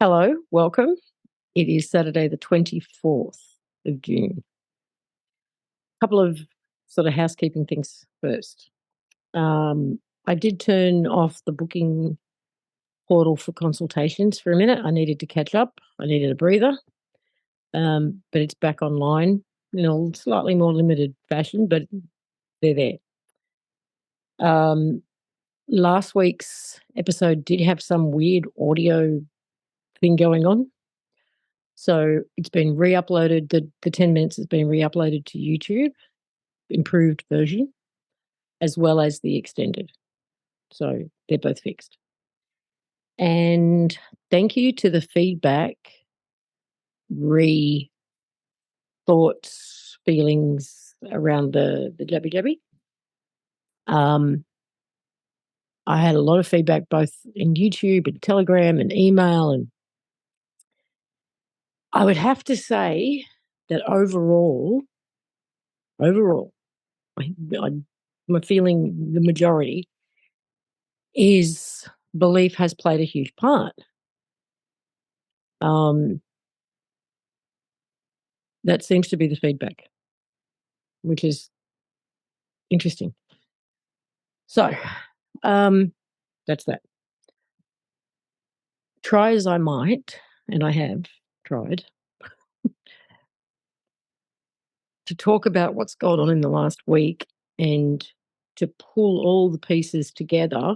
Hello, welcome. It is Saturday, the 24th of June. A couple of sort of housekeeping things first. I did turn off the booking portal for consultations for a minute. I needed to catch up. I needed a breather, but it's back online in a slightly more limited fashion, but they're there. Last week's episode did have some weird audio thing going on. So it's been re-uploaded. The 10 minutes has been re-uploaded to YouTube, improved version, as well as the extended. So they're both fixed. And thank you to the feedback, thoughts, feelings around the jabby jabby. I had a lot of feedback both in YouTube and Telegram and email, and I would have to say that overall, I'm feeling the majority is belief has played a huge part. That seems to be the feedback, which is interesting. So, that's that. Try as I might, and I have tried, to talk about what's gone on in the last week and to pull all the pieces together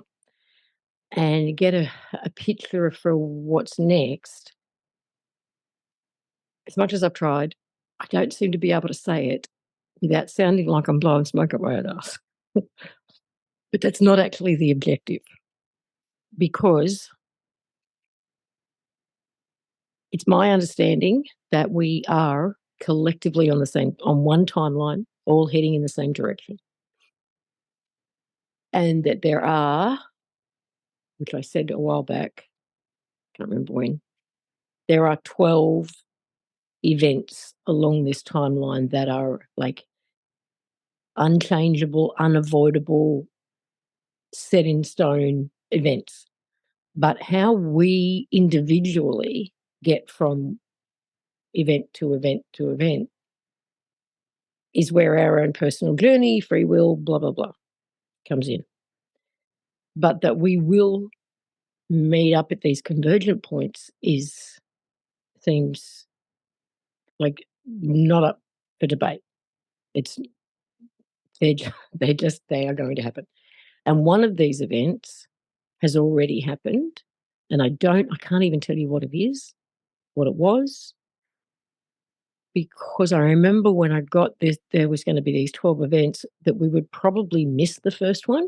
and get a picture for what's next. As much as I've tried, I don't seem to be able to say it without sounding like I'm blowing smoke up my own ass. But that's not actually the objective, because it's my understanding that we are collectively on one timeline, all heading in the same direction. And that there are, which I said a while back, can't remember when, there are 12 events along this timeline that are like unchangeable, unavoidable, set in stone events. But how we individually get from event to event to event is where our own personal journey, free will, blah, blah, blah, comes in. But that we will meet up at these convergent points seems like not up for debate. They are going to happen. And one of these events has already happened, and I can't even tell you what it is, what it was, because I remember when I got this, there was going to be these 12 events that we would probably miss the first one.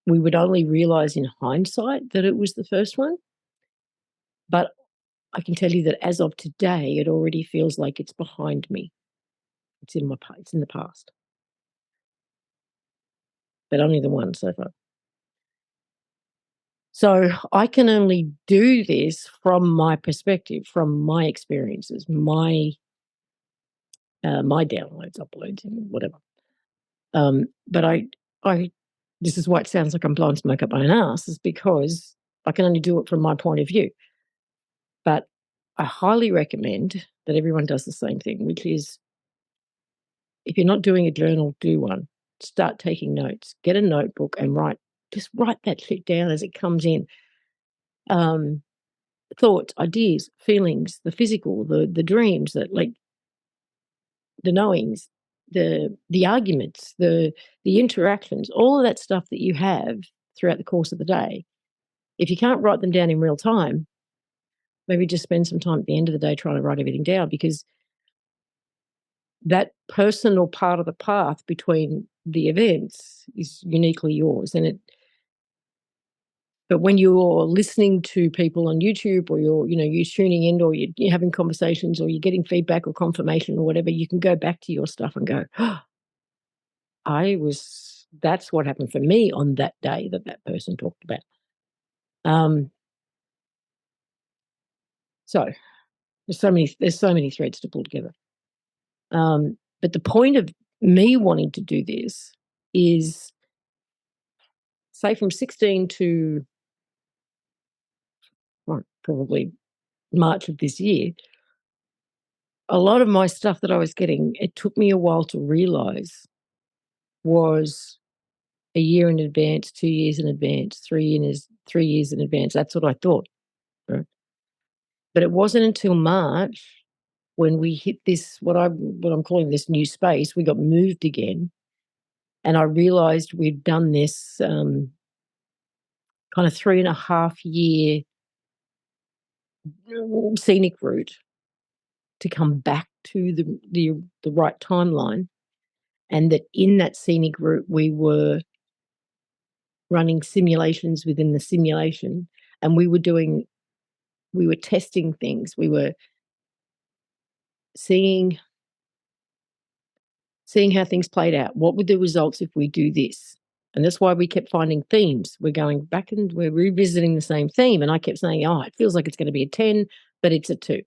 We would only realize in hindsight that it was the first one. But I can tell you that as of today, it already feels like it's behind me. It's in the past. But only the one so far. So I can only do this from my perspective, from my experiences, my downloads, uploads, and whatever. But this is why it sounds like I'm blowing smoke up my own ass, is because I can only do it from my point of view. But I highly recommend that everyone does the same thing, which is, if you're not doing a journal, do one. Start taking notes. Get a notebook and write that shit down as it comes in. Thoughts, ideas, feelings, the physical, the dreams, that like the knowings, the arguments, the interactions, all of that stuff that you have throughout the course of the day. If you can't write them down in real time, maybe just spend some time at the end of the day trying to write everything down, because that personal part of the path between the events is uniquely yours. But when you're listening to people on YouTube, or you're tuning in, or you're having conversations, or you're getting feedback or confirmation or whatever, you can go back to your stuff and go, oh, that's what happened for me on that day that person talked about. So there's so many threads to pull together. But the point of me wanting to do this is, say, from 16 to probably March of this year, a lot of my stuff that I was getting, it took me a while to realise was a year in advance, 2 years in advance, 3 years in advance. That's what I thought, right? But it wasn't until March when we hit this what I'm calling this new space, we got moved again, and I realised we'd done this, kind of 3.5 year scenic route to come back to the right timeline, and that in that scenic route, we were running simulations within the simulation, and we were testing things. We were seeing how things played out. What were the results if we do this? And that's why we kept finding themes. We're going back and we're revisiting the same theme. And I kept saying, oh, it feels like it's going to be a 10, but it's a 2.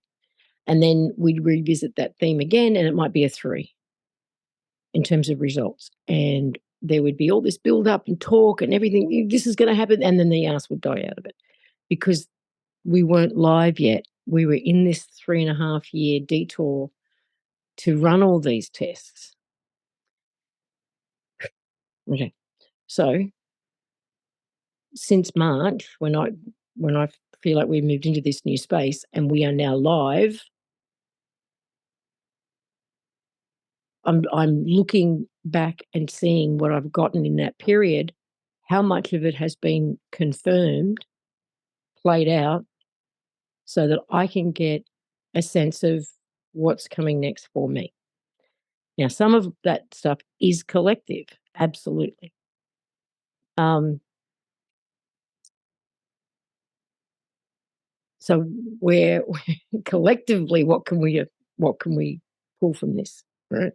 And then we'd revisit that theme again, and it might be a 3 in terms of results. And there would be all this build up and talk and everything. This is going to happen. And then the ass would die out of it because we weren't live yet. We were in this 3.5 year detour to run all these tests. Okay. So since March, when I feel like we've moved into this new space and we are now live, I'm looking back and seeing what I've gotten in that period, how much of it has been confirmed, played out, so that I can get a sense of what's coming next for me. Now, some of that stuff is collective, absolutely. So we're collectively, what can we pull from this, right?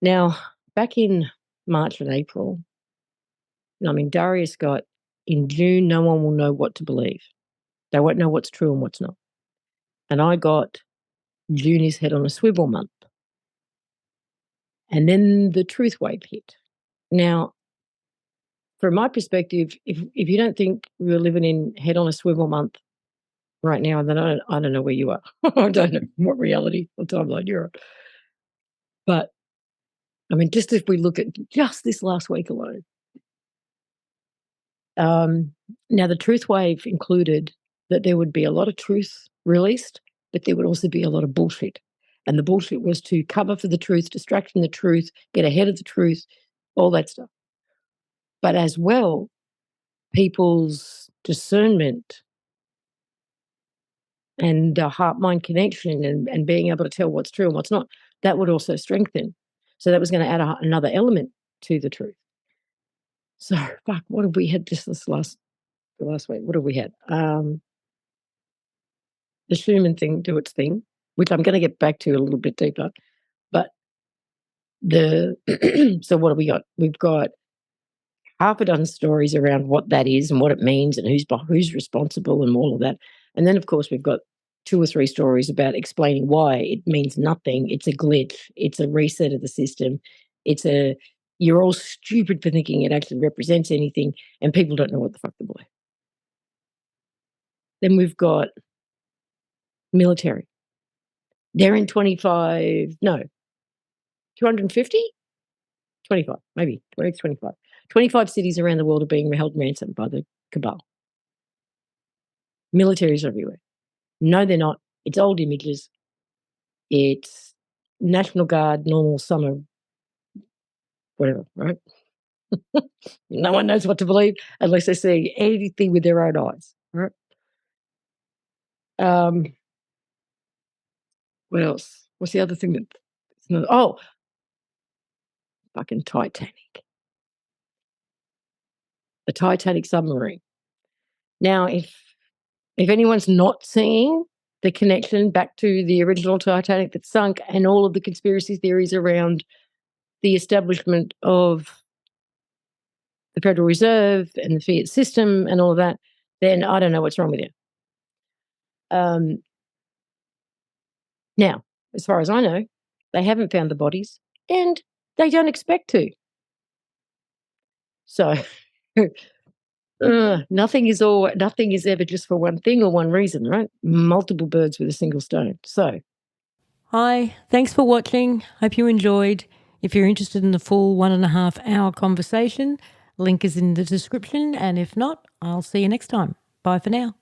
Now, back in March and April, I mean, Darius got in June, no one will know what to believe. They won't know what's true and what's not. And I got June is head on a swivel month. And then the truth wave hit. Now, from my perspective, if you don't think we're living in head on a swivel month right now, then I don't know where you are. I don't know what reality or timeline you're on. But I mean, just if we look at just this last week alone, now the truth wave included that there would be a lot of truth released, but there would also be a lot of bullshit. And the bullshit was to cover for the truth, distract from the truth, get ahead of the truth, all that stuff. But as well, people's discernment and heart-mind connection and being able to tell what's true and what's not, that would also strengthen. So that was going to add another element to the truth. So, fuck, what have we had just the last week? What have we had? The Schumann thing do its thing, which I'm going to get back to a little bit deeper. But so what have we got? We've got half a dozen stories around what that is and what it means and who's responsible and all of that. And then, of course, we've got 2 or 3 stories about explaining why it means nothing. It's a glitch. It's a reset of the system. You're all stupid for thinking it actually represents anything, and people don't know what the fuck to believe. Then we've got military. They're in 250? 25, maybe 20, 25. 25 cities around the world are being held ransom by the cabal. Militaries everywhere. No, they're not. It's old images. It's National Guard, normal summer, whatever, right? No one knows what to believe unless they see anything with their own eyes, right? What else? What's the other thing that? Oh, fucking Titanic. The Titanic submarine. Now, if anyone's not seeing the connection back to the original Titanic that sunk and all of the conspiracy theories around the establishment of the Federal Reserve and the fiat system and all of that, then I don't know what's wrong with you. Now, as far as I know, they haven't found the bodies and they don't expect to. So Nothing is ever just for one thing or one reason, right? Multiple birds with a single stone. So, Hi, thanks for watching. Hope you enjoyed. If you're interested in the full 1.5 hour conversation, link is in the description. And if not, I'll see you next time. Bye for now.